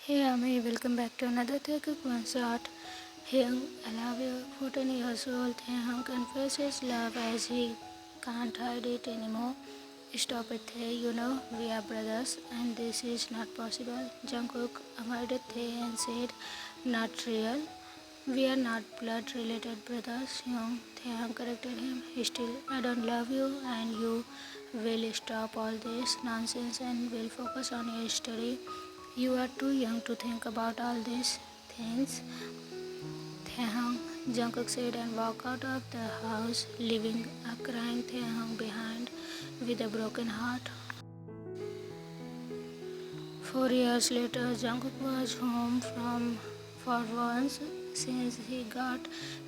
Hey Ami, welcome back to another Taekook one shot. Hyung, 14 years old, Taehyung confesses love as he can't hide it anymore. Stop it, Tae, you know, we are brothers and this is not possible. Jungkook avoided Tae and said, not real. We are not blood related brothers. Taehyung corrected him. Still, I don't love you and you will stop all this nonsense and will focus on your study. You are too young to think about all these things, Taehyung, Jungkook said and walked out of the house, leaving a crying Taehyung behind with a broken heart. 4 years later, Jungkook was home from for once since he got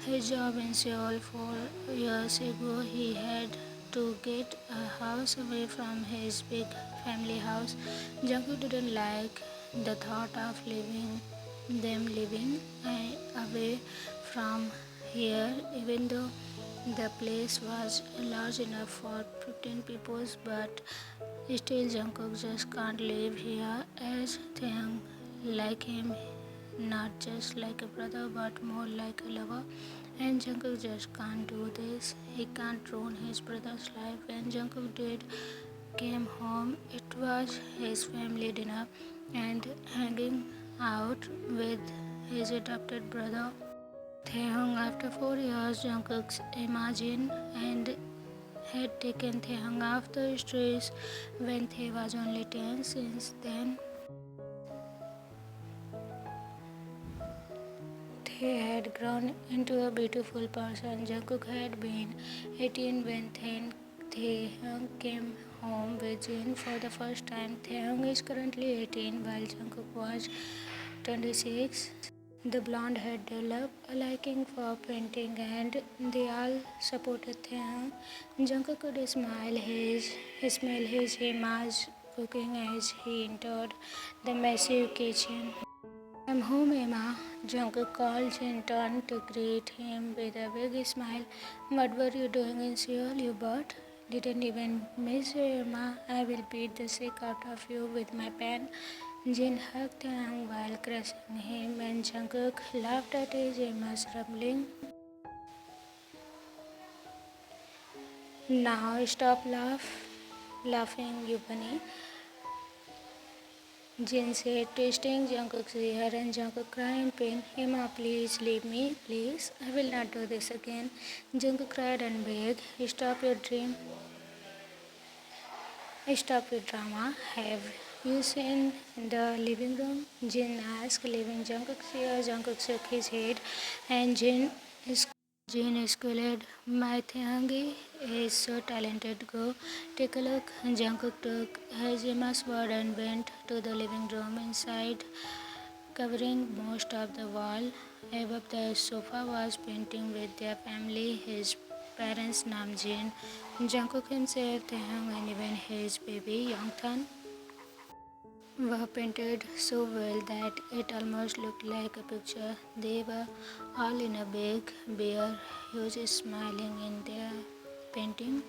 his job in Seoul 4 years ago. He had to get a house away from his big family house. Jungkook didn't like the thought of living away from here, even though the place was large enough for 15 people, but still Jungkook just can't live here as Taehyung like him, not just like a brother but more like a lover. And Jungkook just can't do this. He can't ruin his brother's life. When Jungkook did came home, it was his family dinner and hanging out with his adopted brother. Taehyung, after 4 years, Jungkook's Imagine and had taken Taehyung off the streets when Tae was only 10. Since then, Tae had grown into a beautiful person. Jungkook had been 18 when Taehyung came home with Jin for the first time. Taehyung is currently 18 while Jungkook was 26. The blonde had developed a liking for painting and they all supported Taehyung. Jungkook could smell his image cooking as he entered the massive kitchen. I'm home, Emma. Jungkook called Jin turned to greet him with a big smile. What were you doing in Seoul, you bird? Didn't even miss you, Emma. I will beat the sick out of you with my pen. Jin hugged him while caressing him, and Jungkook laughed at his Emma's rumbling. Now stop laughing, you bunny. Jin said, twisting Jungkook's ear, and Jungkook cried in pain. Emma, please leave me, please. I will not do this again. Jungkook cried and begged, stop your dream. Stop your drama. Have you seen the living room? Jin asked, leaving Jungkook's ear. Jungkook shook his head, and Jin squealed, my Taehyung is so talented. Go take a look. Jungkook took his Emma's sword and went to the living room. Inside, covering most of the wall above the sofa was painting with their family, his parents Namjin, Jungkook himself, Taehyung, and even his baby Yongtan were painted so well that it almost looked like a picture. They were all in a big bear, huge smiling in their painting.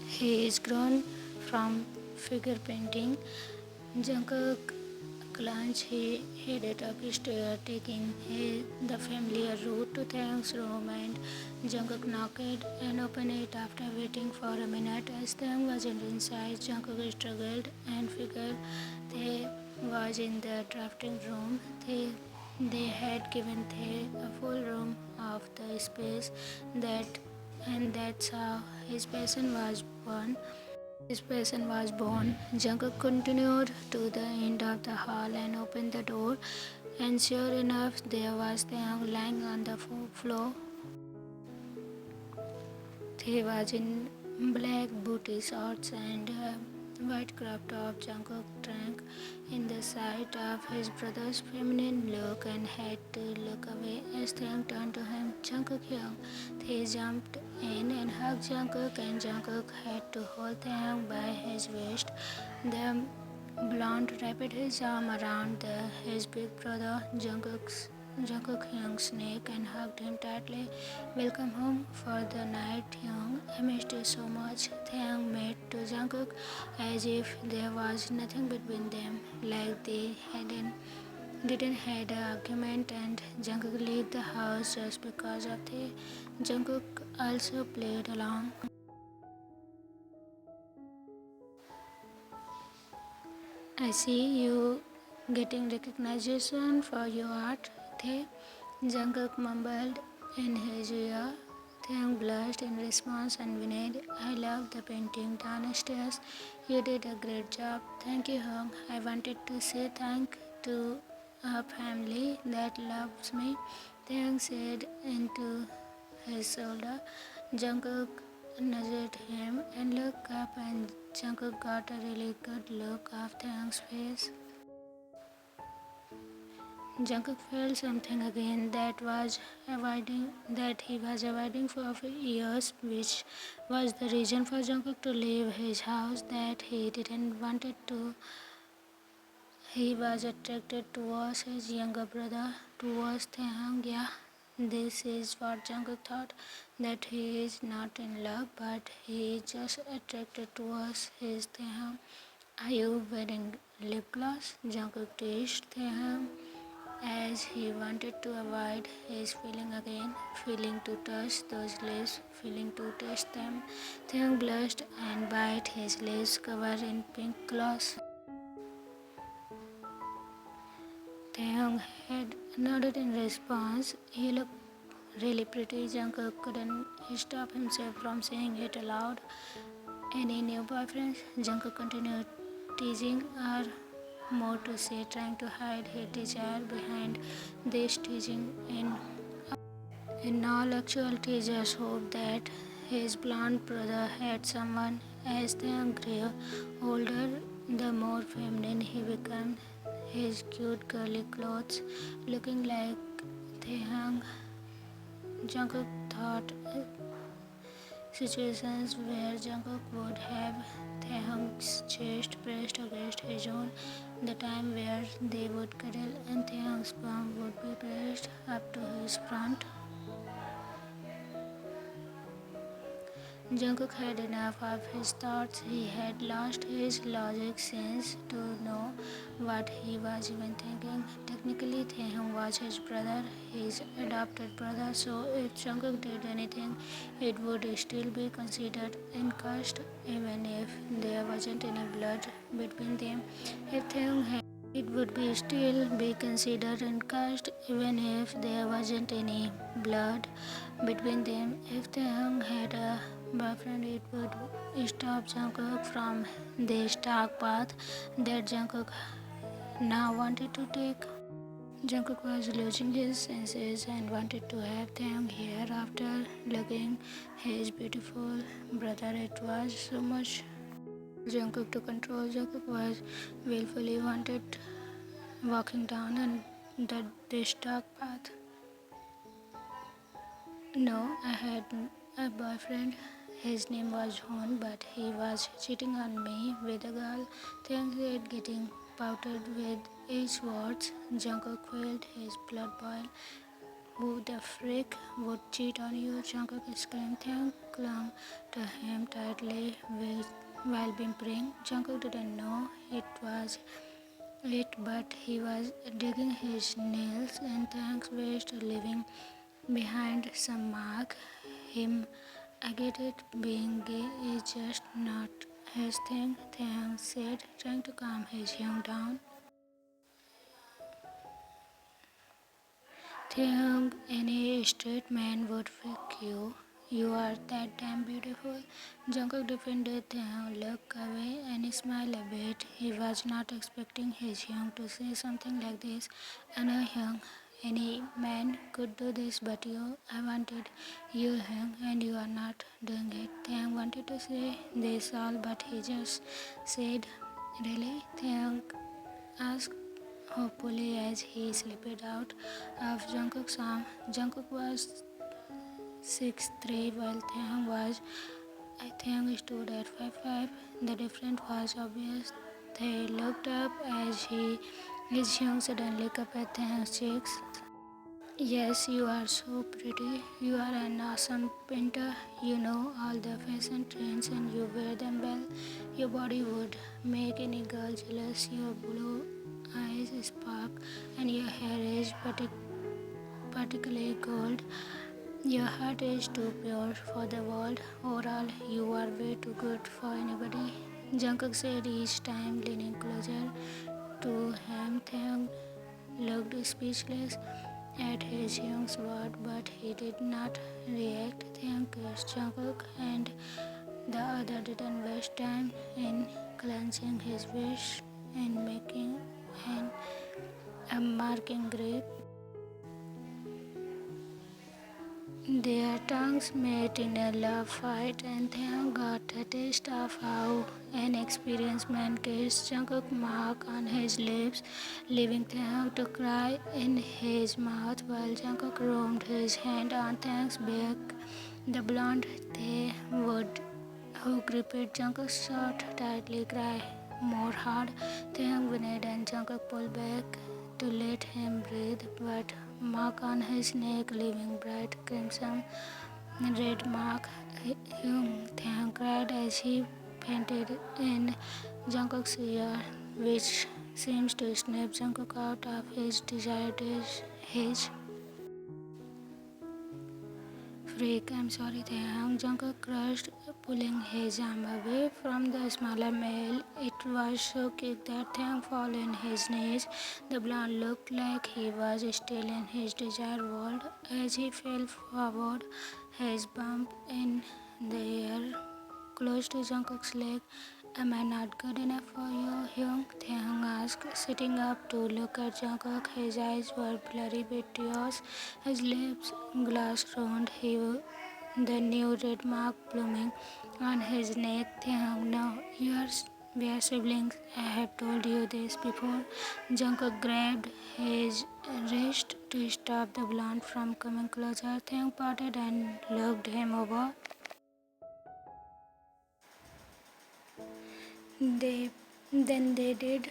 He is grown from figure painting. Jungkook glanced he headed up the stair, taking the familiar route to Taehyung's room, and Jungkook knocked and opened it after waiting for a minute. As Taehyung wasn't inside, Jungkook struggled and figured Tae was in the drafting room. They had given Tae a full room of the space and that's how his passion was born. Jungkook continued to the end of the hall and opened the door, and sure enough, there was Taehyung lying on the floor. He was in black booty shorts and a white crop top. Jungkook drank in the sight of his brother's feminine look and had to look away as Taehyung turned to him. Jungkook Hyung. He jumped in and hugged Jungkook, and Jungkook had to hold Taehyung by his waist. The blonde wrapped his arm around his big brother. Jungkook Hyung's neck and hugged him tightly. Welcome home for the night, Hyung. I missed you so much. Taehyung made to Jungkook as if there was nothing between them, like they didn't had an argument, and Jungkook left the house just because of the Jungkook also played along. I see you getting recognition for your art, Tae. Jungkook mumbled in his ear. Taehyung blushed in response and whined, I love the painting downstairs. You did a great job. Thank you, Hyung. I wanted to say thank to a family that loves me. Taehyung said into his shoulder. Jungkook nudged him and looked up, and Jungkook got a really good look of Taehyung's face. Jungkook felt something again that he was avoiding for years, which was the reason for Jungkook to leave his house, that he didn't wanted to. He was attracted towards his younger brother, towards Taehyung. Yeah, this is what Jungkook thought, that he is not in love, but he is just attracted towards his Taehyung. Are you wearing lip gloss? Jungkook teased Taehyung as he wanted to avoid his feeling again, feeling to touch those lips, feeling to taste them. Taehyung blushed and bit his lips covered in pink gloss. Taehyung had nodded in response. He looked really pretty. Jungkook couldn't stop himself from saying it aloud. Any new boyfriends? Jungkook continued teasing, or more to say, trying to hide his desire behind this teasing. In all actuality, just hoped that his blonde brother had someone. As Taehyung grew older, the more feminine he became. His cute curly clothes looking like Taehyung. Jungkook thought situations where Jungkook would have Taehyung's chest pressed against his own, the time where they would cuddle and Taehyung's palm would be pressed up to his front. Jungkook had enough of his thoughts. He had lost his logic sense to know what he was even thinking. Technically, Taehyung was his brother, his adopted brother, so if Jungkook did anything, it would still be considered incest, even if there wasn't any blood between them. If Taehyung had it would be still be considered incest, even if there wasn't any blood between them. If Taehyung had a boyfriend, it would stop Jungkook from this dark path that Jungkook now wanted to take. Jungkook was losing his senses and wanted to have Taehyung here after looking his beautiful brother. It was so much Jungkook to control. Jungkook was willfully wanted walking down this dark path. No, I had a boyfriend. His name was Hon, but he was cheating on me with a girl. Things were getting powdered with each words. Jungkook felt his blood boil. Who the freak would cheat on you? Jungkook screamed. Taehyung clung to him tightly while whimpering. Jungkook didn't know it, but he was digging his nails and Taehyung's waist, leaving behind some mark. Him, I get it, being gay is just not his thing, Taehyung said, trying to calm his young down. Taehyung, any straight man would fuck you. You are that damn beautiful. Jungkook defended Taehyung, looked away and smiled a bit. He was not expecting his Hyung to say something like this. I know Hyung, any man could do this, but I wanted you, Hyung, and you are not doing it. Taehyung wanted to say this all, but he just said, really? Taehyung asked hopefully as he slipped out of Jungkook's arm. Jungkook was 6'3", while Taehyung stood at 5'5". The difference was obvious. They looked up as his young suddenly cupped at Taehyung's cheeks. Yes, you are so pretty. You are an awesome painter. You know all the fashion trends and you wear them well. Your body would make any girl jealous. Your blue eyes spark and your hair is particularly gold. Your heart is too pure for the world. Overall, you are way too good for anybody. Jungkook said each time, leaning closer to him. Taehyung looked speechless at his young's word, but he did not react. Taehyung kissed Jungkook, and the other didn't waste time in clenching his wish and making a marking grip. Their tongues met in a love fight, and Taehyung got a taste of how an experienced man kissed Jungkook's mark on his lips, leaving Taehyung to cry in his mouth while Jungkook roamed his hand on Taehyung's back. The blonde Tae would, who gripped Jungkook's shirt tightly, cry more hard. Taehyung whined and Jungkook pulled back to let him breathe, but mark on his neck, leaving bright crimson red mark. Taehyung cried as he fainted in Jungkook's ear, which seems to snap Jungkook out of his desired his freak. I'm sorry, Taehyung. Jungkook crushed, pulling his arm away from the smaller male. It was so quick that Taehyung fell on his knees. The blonde looked like he was still in his desired world. As he fell forward, his bump in the air close to Jungkook's leg. Am I not good enough for you, Hyung? Taehyung asked, sitting up to look at Jungkook. His eyes were blurry with tears. His lips glassed round. The new red mark blooming on his neck. Taehyung, no, we are siblings. I have told you this before. Jungkook grabbed his wrist to stop the blonde from coming closer. Taehyung parted and looked him over. They they did.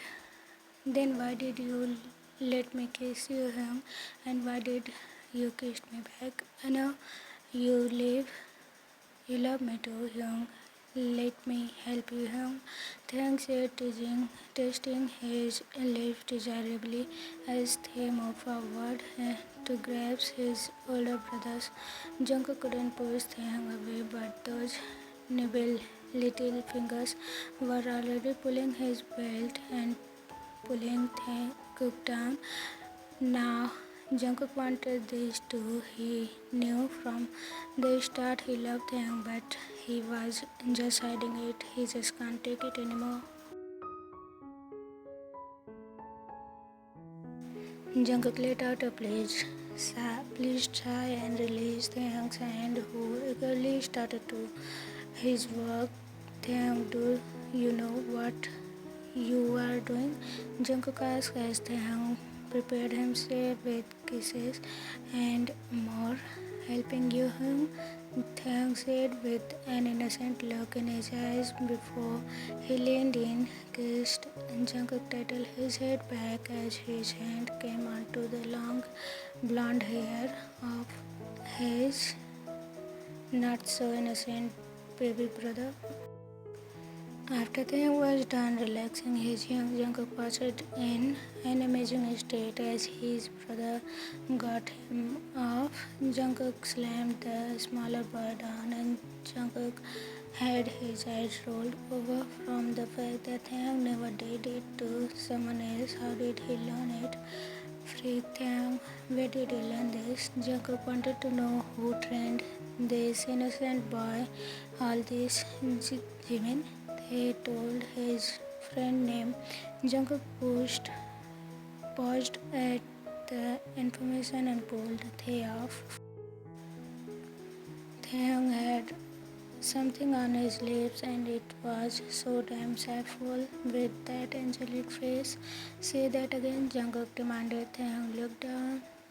Then why did you let me kiss you, Hyung? And why did you kiss me back? I know you live. You love me too, Hyung. Let me help you, Hyung. Taehyung said, testing his lips desirably as they moved forward to grasp his older brothers. Jungkook couldn't push Taehyung away, but those nimble little fingers were already pulling his belt and pulling Taekook down. Now, Jungkook wanted this too. He knew from the start he loved Taehyung, but he was just hiding it. He just can't take it anymore. Jungkook let out a please try and release Taehyung's hand, who eagerly started to his work. Taehyung, do you know what you are doing? Jungkook asked as Taehyung prepared himself with kisses and more. Helping you, Hyung? Taehyung said with an innocent look in his eyes before he leaned in, kissed Jungkook, tilted his head back as his hand came onto the long blonde hair of his not so innocent baby brother. After Taehyung was done relaxing his young, Jungkook passed in an amazing state as his brother got him off. Jungkook slammed the smaller boy down and Jungkook had his eyes rolled over from the fact that Taehyung never did it to someone else. How did he learn it? Free Taehyung, where did he learn this? Jungkook wanted to know who trained this innocent boy all this Jimin. He told his friend named Jungkook paused at the information and pulled Tae off. Taehyung had something on his lips and it was so damn shameful with that angelic face. Say that again, Jungkook demanded. Taehyung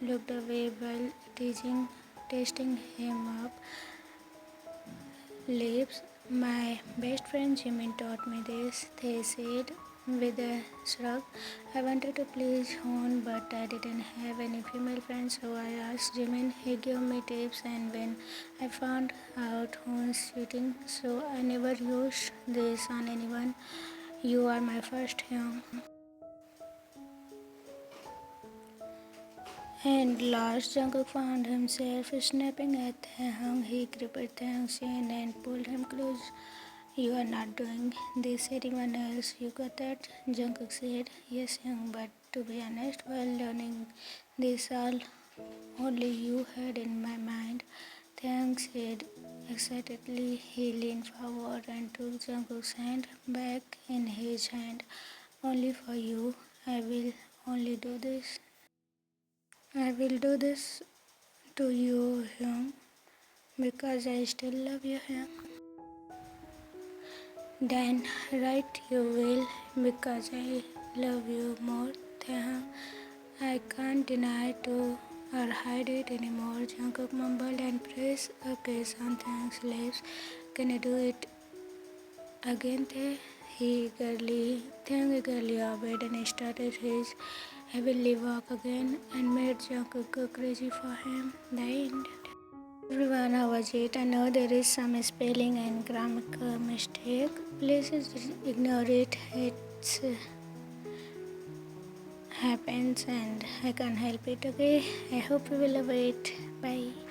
looked away while tasting him up. Lips. My best friend Jimin taught me this, they said. with a shrug. I wanted to please Hon, but I didn't have any female friends, so I asked Jimin. He gave me tips, and when I found out Hon's shooting, so I never used this on anyone. You are my first young. And last, Jungkook found himself snapping at Taehyung. He gripped Taehyung's hand and pulled him close. You are not doing this anyone else. You got that? Jungkook said. Yes, young, but to be honest, while learning this all only you had in my mind. Taehyung said excitedly. He leaned forward and took Jungkook's hand back in his hand. Only for you. I will only do this. I will do this to you, Hyung, because I still love you, Hyung. Then, right, you will, because I love you more, Taehyung. I can't deny to or hide it anymore. Jungkook mumbled and pressed a kiss on Taehyung's lips. Can I do it again, Tae? Taehyung eagerly obeyed and started his heavily walk again and made Jungkook go crazy for him. The end. Everyone, how was it? I know there is some spelling and grammar mistake. Please ignore it. It happens and I can't help it. Okay. I hope you will love it. Bye.